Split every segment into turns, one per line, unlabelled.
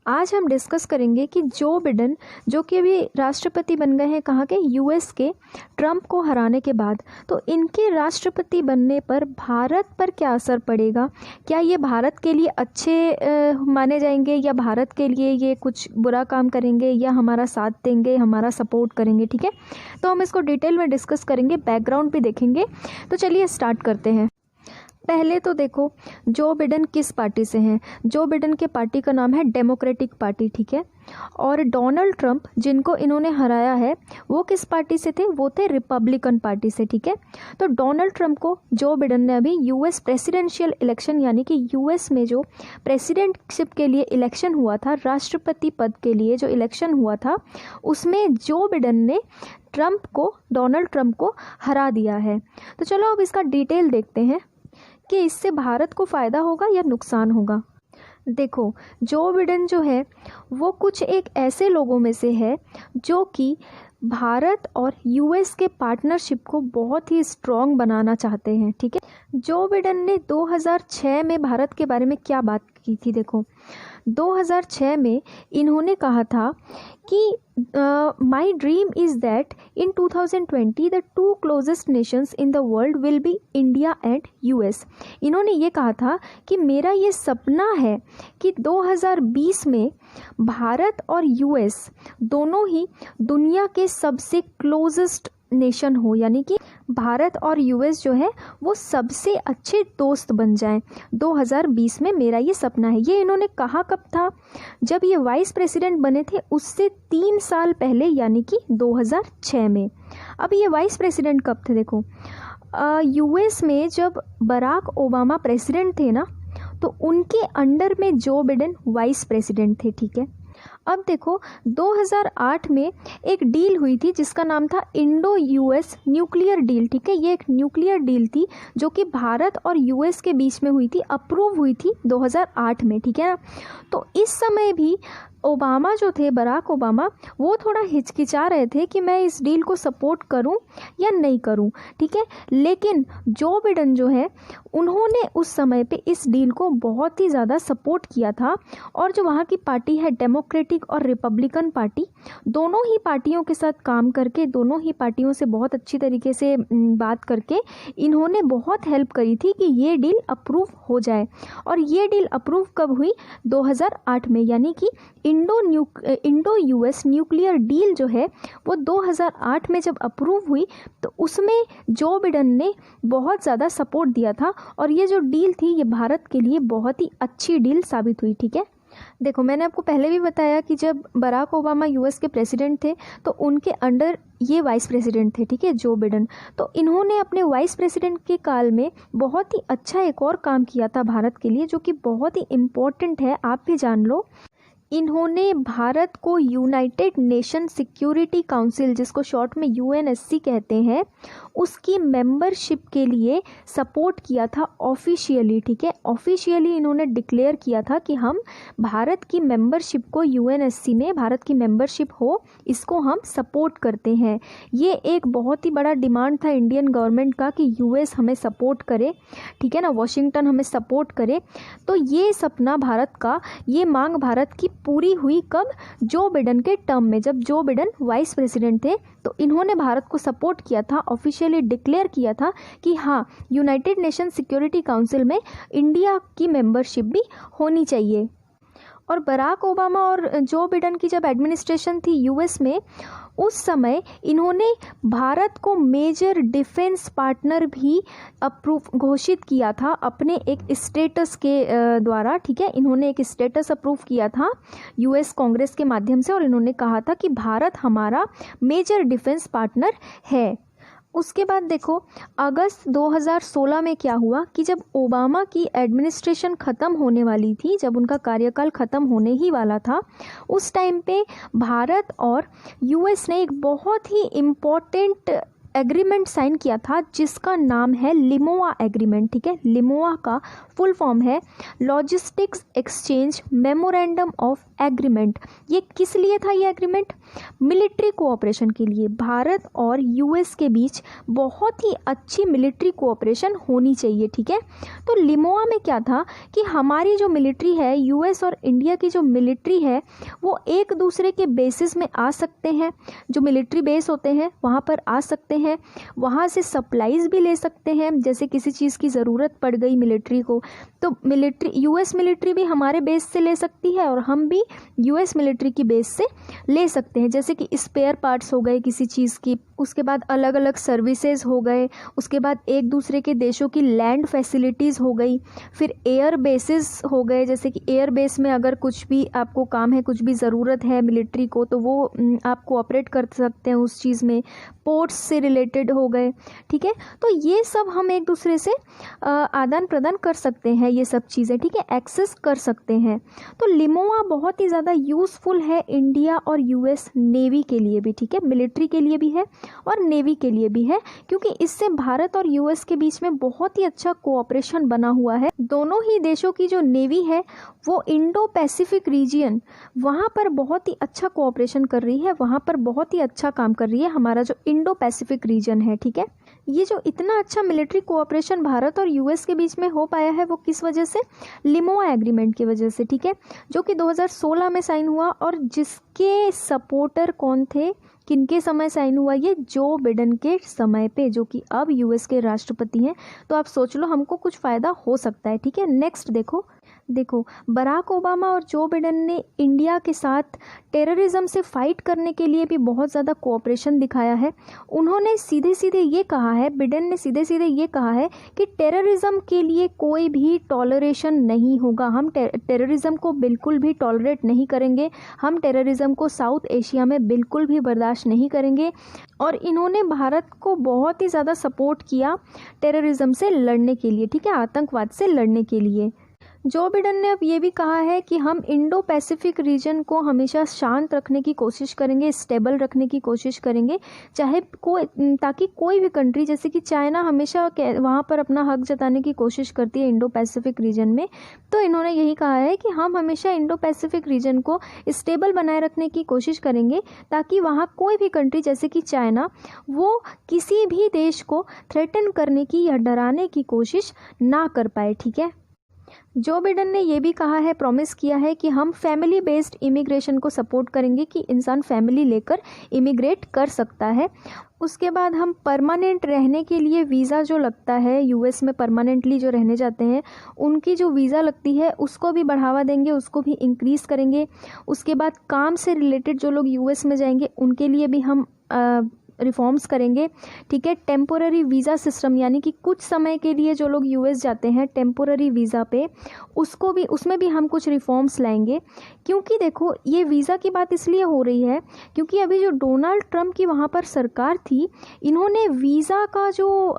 आज हम डिस्कस करेंगे कि जो बिडेन जो कि अभी राष्ट्रपति बन गए हैं कहाँ के, यूएस के, ट्रंप को हराने के बाद, तो इनके राष्ट्रपति बनने पर भारत पर क्या असर पड़ेगा, क्या ये भारत के लिए अच्छे माने जाएंगे या भारत के लिए ये कुछ बुरा काम करेंगे या हमारा साथ देंगे, हमारा सपोर्ट करेंगे। ठीक है, तो हम इसको डिटेल में डिस्कस करेंगे, बैकग्राउंड भी देखेंगे। तो चलिए स्टार्ट करते हैं। पहले तो देखो जो बिडेन किस पार्टी से हैं। जो बिडेन के पार्टी का नाम है डेमोक्रेटिक पार्टी। ठीक है, और डोनाल्ड ट्रंप जिनको इन्होंने हराया है वो किस पार्टी से थे, वो थे रिपब्लिकन पार्टी से। ठीक है, तो डोनाल्ड ट्रंप को जो बिडेन ने अभी यूएस प्रेसिडेंशियल इलेक्शन यानी कि यूएस में जो प्रेसिडेंटशिप के लिए इलेक्शन हुआ था, राष्ट्रपति पद के लिए जो इलेक्शन हुआ था, उसमें जो बिडेन ने डोनाल्ड ट्रंप को हरा दिया है। तो चलो अब इसका डिटेल देखते हैं कि इससे भारत को फ़ायदा होगा या नुकसान होगा। देखो जो बिडेन जो है वो कुछ एक ऐसे लोगों में से है जो कि भारत और यूएस के पार्टनरशिप को बहुत ही स्ट्रॉन्ग बनाना चाहते हैं। ठीक है, जो बिडेन ने 2006 में भारत के बारे में क्या बात की थी। देखो 2006 में इन्होंने कहा था कि my dream is that in 2020 the two closest Nations in the world will be India and US. इन्होंने ये कहा था कि मेरा ये सपना है कि 2020 में भारत और यूएस दोनों ही दुनिया के सबसे क्लोजेस्ट नेशन हो, यानी कि भारत और यूएस जो है वो सबसे अच्छे दोस्त बन जाएं। 2020 में मेरा ये सपना है। ये इन्होंने कहा कब था, जब ये वाइस प्रेसिडेंट बने थे उससे 3 साल पहले, यानी कि 2006 में। अब ये वाइस प्रेसिडेंट कब थे, देखो यूएस में जब बराक ओबामा प्रेसिडेंट थे ना, तो उनके अंडर में जो बिडेन वाइस प्रेसिडेंट थे। ठीक है, अब देखो 2008 में एक डील हुई थी जिसका नाम था इंडो यूएस न्यूक्लियर डील। ठीक है, ये एक न्यूक्लियर डील थी जो कि भारत और यूएस के बीच में हुई थी, अप्रूव हुई थी 2008 में। ठीक है ना, तो इस समय भी ओबामा जो थे, बराक ओबामा, वो थोड़ा हिचकिचा रहे थे कि मैं इस डील को सपोर्ट करूं या नहीं करूं। ठीक है, लेकिन जो बिडेन जो है उन्होंने उस समय पे इस डील को बहुत ही ज़्यादा सपोर्ट किया था। और जो वहाँ की पार्टी है डेमोक्रेटिक और रिपब्लिकन पार्टी, दोनों ही पार्टियों के साथ काम करके, दोनों ही पार्टियों से बहुत अच्छी तरीके से बात करके इन्होंने बहुत हेल्प करी थी कि ये डील अप्रूव हो जाए। और ये डील अप्रूव कब हुई, 2008 में, यानी कि इंडो यूएस न्यूक्लियर डील जो है वो 2008 में जब अप्रूव हुई तो उसमें जो बिडेन ने बहुत ज़्यादा सपोर्ट दिया था। और ये जो डील थी ये भारत के लिए बहुत ही अच्छी डील साबित हुई। ठीक है, देखो मैंने आपको पहले भी बताया कि जब बराक ओबामा यूएस के प्रेसिडेंट थे तो उनके अंडर ये वाइस प्रेसिडेंट थे। ठीक है, जो बिडेन, तो इन्होंने अपने वाइस प्रेसिडेंट के काल में बहुत ही अच्छा एक और काम किया था भारत के लिए, जो कि बहुत ही इम्पोर्टेंट है, आप भी जान लो। इन्होंने भारत को यूनाइटेड नेशन सिक्योरिटी काउंसिल, जिसको शॉर्ट में यूएनएससी कहते हैं, उसकी मेंबरशिप के लिए सपोर्ट किया था ऑफिशियली। ठीक है, ऑफिशियली इन्होंने डिक्लेयर किया था कि हम भारत की मेंबरशिप को, यूएनएससी में भारत की मेंबरशिप हो, इसको हम सपोर्ट करते हैं। ये एक बहुत ही बड़ा डिमांड था इंडियन गवर्नमेंट का कि यूएस हमें सपोर्ट करे। ठीक है ना, वॉशिंगटन हमें सपोर्ट करे। तो ये सपना भारत का, ये मांग भारत की पूरी हुई कब, जो बिडेन के टर्म में, जब जो बिडेन वाइस प्रेसिडेंट थे। तो इन्होंने भारत को सपोर्ट किया था, ऑफिशियली डिक्लेयर किया था कि हाँ, यूनाइटेड नेशन सिक्योरिटी काउंसिल में इंडिया की मेंबरशिप भी होनी चाहिए। और बराक ओबामा और जो बिडेन की जब एडमिनिस्ट्रेशन थी यूएस में, उस समय इन्होंने भारत को मेजर डिफेंस पार्टनर भी अप्रूव घोषित किया था अपने एक स्टेटस के द्वारा। ठीक है, इन्होंने एक स्टेटस अप्रूव किया था यूएस कांग्रेस के माध्यम से, और इन्होंने कहा था कि भारत हमारा मेजर डिफेंस पार्टनर है। उसके बाद देखो अगस्त 2016 में क्या हुआ कि जब ओबामा की एडमिनिस्ट्रेशन ख़त्म होने वाली थी, जब उनका कार्यकाल ख़त्म होने ही वाला था, उस टाइम पे भारत और यूएस ने एक बहुत ही इम्पोर्टेंट एग्रीमेंट साइन किया था जिसका नाम है लिमोआ एग्रीमेंट। ठीक है, लिमोआ का फुल फॉर्म है logistics exchange memorandum of agreement. ये किस लिए था ये एग्रीमेंट? मिलिट्री कोऑपरेशन के लिए। भारत और यूएस के बीच बहुत ही अच्छी मिलिट्री कोऑपरेशन होनी चाहिए। ठीक है, तो लिमोआ में क्या था कि हमारी जो मिलिट्री है, यूएस और इंडिया की जो मिलिट्री है, वो एक दूसरे के बेसिस में आ सकते हैं। जो मिलिट्री बेस होते हैं वहाँ पर आ सकते हैं, वहाँ से सप्लाईज भी ले सकते हैं। जैसे किसी चीज़ की ज़रूरत पड़ गई मिलिट्री को, तो मिलिट्री यूएस मिलिट्री भी हमारे बेस से ले सकती है और हम भी यूएस मिलिट्री की बेस से ले सकते हैं। जैसे कि स्पेयर पार्ट्स हो गए किसी चीज़ की, उसके बाद अलग अलग सर्विसेज हो गए, उसके बाद एक दूसरे के देशों की लैंड फैसिलिटीज़ हो गई, फिर एयर बेसिस हो गए। जैसे कि एयर बेस में अगर कुछ भी आपको काम है, कुछ भी ज़रूरत है मिलिट्री को, तो वो आप कोऑपरेट कर सकते हैं उस चीज़ में। पोर्ट्स से रिलेटेड हो गए। ठीक है, तो ये सब हम एक दूसरे से आदान प्रदान कर सकते हैं, ये सब चीज़ें। ठीक है, एक्सेस कर सकते हैं। तो लिमोआ बहुत ही ज़्यादा यूज़फुल है इंडिया और यूएस नेवी के लिए भी। ठीक है, मिलिट्री के लिए भी है और नेवी के लिए भी है, क्योंकि इससे भारत और यूएस के बीच में बहुत ही अच्छा कोऑपरेशन बना हुआ है। दोनों ही देशों की जो नेवी है वो इंडो पैसिफिक रीजियन, वहाँ पर बहुत ही अच्छा कोऑपरेशन कर रही है, वहाँ पर बहुत ही अच्छा काम कर रही है हमारा जो इंडो पैसिफिक रीजन है। ठीक है, ये जो इतना अच्छा मिलिट्री कोऑपरेशन भारत और यूएस के बीच में हो पाया है वो किस वजह से? लिमोआ एग्रीमेंट की वजह से। ठीक है, जो कि 2016 में साइन हुआ और जिसके सपोर्टर कौन थे, किनके समय साइन हुआ? ये जो बिडेन के समय पे, जो कि अब यूएस के राष्ट्रपति हैं। तो आप सोच लो हमको कुछ फ़ायदा हो सकता है। ठीक है, नेक्स्ट देखो बराक ओबामा और जो बिडेन ने इंडिया के साथ टेररिज्म से फाइट करने के लिए भी बहुत ज़्यादा कोऑपरेशन दिखाया है। उन्होंने सीधे सीधे ये कहा है, बिडेन ने सीधे सीधे ये कहा है कि टेररिज्म के लिए कोई भी टॉलरेशन नहीं होगा। हम टेररिज्म को बिल्कुल भी टॉलरेट नहीं करेंगे, हम टेररिज्म को साउथ एशिया में बिल्कुल भी बर्दाश्त नहीं करेंगे। और इन्होंने भारत को बहुत ही ज़्यादा सपोर्ट किया टेररिज्म से लड़ने के लिए। ठीक है, आतंकवाद से लड़ने के लिए। जो बिडेन ने अब ये भी कहा है कि हम इंडो पैसिफिक रीजन को हमेशा शांत रखने की कोशिश करेंगे, स्टेबल रखने की कोशिश करेंगे, चाहे ताकि कोई भी कंट्री, जैसे कि चाइना हमेशा वहाँ पर अपना हक जताने की कोशिश करती है इंडो पैसिफिक रीजन में। तो इन्होंने यही कहा है कि हम हमेशा इंडो पैसिफिक रीजन को स्टेबल बनाए रखने की कोशिश करेंगे, ताकि वहाँ कोई भी कंट्री जैसे कि चाइना, वो किसी भी देश को थ्रेटन करने की या डराने की कोशिश ना कर पाए। ठीक है, जो बिडेन ने ये भी कहा है, प्रॉमिस किया है कि हम फैमिली बेस्ड इमिग्रेशन को सपोर्ट करेंगे, कि इंसान फैमिली लेकर इमिग्रेट कर सकता है। उसके बाद हम परमानेंट रहने के लिए वीज़ा जो लगता है, यूएस में परमानेंटली जो रहने जाते हैं उनकी जो वीज़ा लगती है उसको भी बढ़ावा देंगे, उसको भी इंक्रीज़ करेंगे। उसके बाद काम से रिलेटेड जो लोग यूएस में जाएंगे उनके लिए भी हम रिफॉर्म्स करेंगे। ठीक है, टेम्पोररी वीज़ा सिस्टम, यानी कि कुछ समय के लिए जो लोग यूएस जाते हैं टेम्पोररी वीज़ा पे, उसमें भी हम कुछ रिफॉर्म्स लाएंगे। क्योंकि देखो ये वीज़ा की बात इसलिए हो रही है क्योंकि अभी जो डोनाल्ड ट्रंप की वहाँ पर सरकार थी, इन्होंने वीज़ा का जो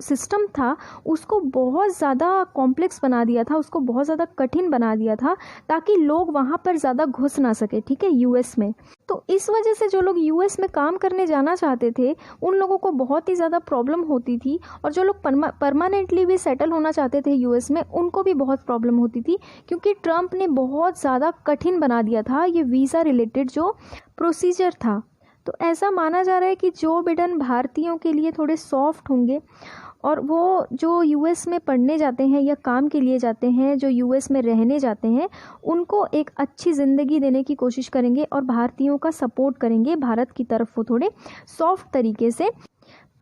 सिस्टम था उसको बहुत ज़्यादा कॉम्प्लेक्स बना दिया था, उसको बहुत ज़्यादा कठिन बना दिया था, ताकि लोग वहाँ पर ज़्यादा घुस ना सके। ठीक है, यूएस में। तो इस वजह से जो लोग यूएस में काम करने जाना चाहते थे उन लोगों को बहुत ही ज़्यादा प्रॉब्लम होती थी, और जो लोग परमानेंटली भी सेटल होना चाहते थे यूएस में उनको भी बहुत प्रॉब्लम होती थी, क्योंकि ट्रंप ने बहुत ज़्यादा कठिन बना दिया था ये वीज़ा रिलेटेड जो प्रोसीजर था। तो ऐसा माना जा रहा है कि जो बिडेन भारतीयों के लिए थोड़े सॉफ्ट होंगे, और वो जो यूएस में पढ़ने जाते हैं या काम के लिए जाते हैं, जो यूएस में रहने जाते हैं, उनको एक अच्छी ज़िंदगी देने की कोशिश करेंगे और भारतीयों का सपोर्ट करेंगे। भारत की तरफ वो थोड़े सॉफ्ट तरीके से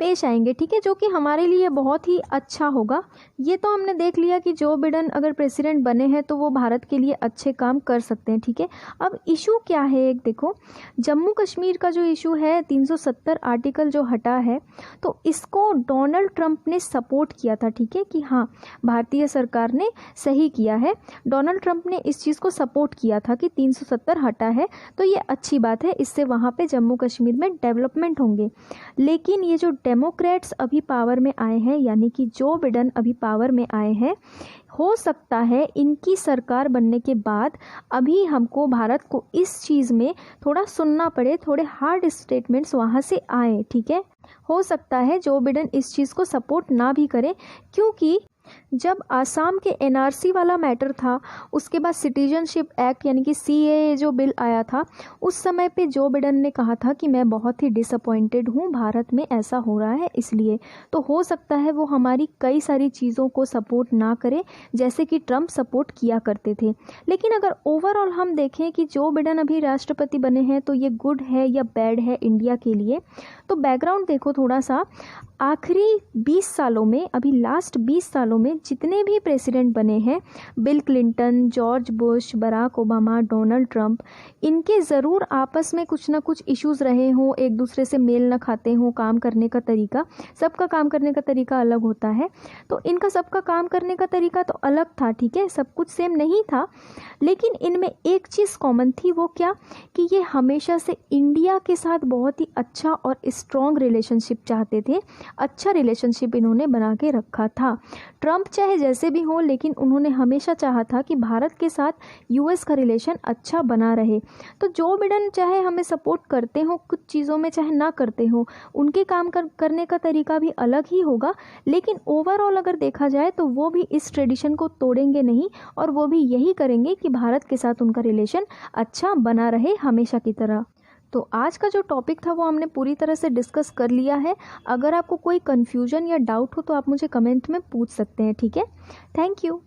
पेश आएंगे। ठीक है, जो कि हमारे लिए बहुत ही अच्छा होगा। ये तो हमने देख लिया कि जो बिडेन अगर प्रेसिडेंट बने हैं तो वो भारत के लिए अच्छे काम कर सकते हैं। ठीक है, अब इशू क्या है, एक देखो जम्मू कश्मीर का जो इशू है 370 आर्टिकल जो हटा है, तो इसको डोनाल्ड ट्रंप ने सपोर्ट किया था। ठीक है, कि हाँ भारतीय सरकार ने सही किया है, डोनाल्ड ट्रंप ने इस चीज़ को सपोर्ट किया था कि 370 हटा है, तो ये अच्छी बात है, इससे वहाँ पे जम्मू कश्मीर में डेवलपमेंट होंगे। लेकिन ये जो डेमोक्रेट्स अभी पावर में आए हैं, यानी कि जो बिडेन अभी पावर में आए हैं, हो सकता है इनकी सरकार बनने के बाद अभी हमको भारत को इस चीज़ में थोड़ा सुनना पड़े, थोड़े हार्ड स्टेटमेंट्स वहाँ से आए, ठीक है। हो सकता है जो बिडेन इस चीज़ को सपोर्ट ना भी करें, क्योंकि जब आसाम के एनआरसी वाला मैटर था, उसके बाद सिटीजनशिप एक्ट यानी कि सीएए जो बिल आया था, उस समय पे जो बिडेन ने कहा था कि मैं बहुत ही डिसअपॉइंटेड हूँ, भारत में ऐसा हो रहा है इसलिए। तो हो सकता है वो हमारी कई सारी चीज़ों को सपोर्ट ना करें जैसे कि ट्रम्प सपोर्ट किया करते थे। लेकिन अगर ओवरऑल हम देखें कि जो बिडेन अभी राष्ट्रपति बने हैं तो ये गुड है या बैड है इंडिया के लिए, तो बैकग्राउंड देखो थोड़ा सा। आखिरी 20 सालों में, अभी लास्ट 20 सालों में जितने भी प्रेसिडेंट बने हैं, Bill Clinton, George Bush, Barack Obama, Donald Trump, इनके ज़रूर आपस में कुछ ना कुछ इश्यूज़ रहे हों, एक दूसरे से मेल न खाते हों, काम करने का तरीका, सबका काम करने का तरीका अलग होता है। तो इनका सबका काम करने का तरीका तो अलग था, ठीक है, सब कुछ सेम नहीं था, लेकिन इनमें एक चीज़ कॉमन थी। वो क्या? कि ये हमेशा से इंडिया के साथ बहुत ही अच्छा और स्ट्रॉन्ग रिलेशनशिप चाहते थे, अच्छा रिलेशनशिप इन्होंने बना के रखा था। ट्रंप चाहे जैसे भी हो, लेकिन उन्होंने हमेशा चाहा था कि भारत के साथ यूएस का रिलेशन अच्छा बना रहे। तो जो बिडेन चाहे हमें सपोर्ट करते हो कुछ चीज़ों में, चाहे ना करते हो, उनके काम करने का तरीका भी अलग ही होगा, लेकिन ओवरऑल अगर देखा जाए तो वो भी इस ट्रेडिशन को तोड़ेंगे नहीं, और वो भी यही करेंगे कि भारत के साथ उनका रिलेशन अच्छा बना रहे हमेशा की तरह। तो आज का जो टॉपिक था वो हमने पूरी तरह से डिस्कस कर लिया है। अगर आपको कोई कन्फ्यूजन या डाउट हो तो आप मुझे कमेंट में पूछ सकते हैं, ठीक है। Thank you.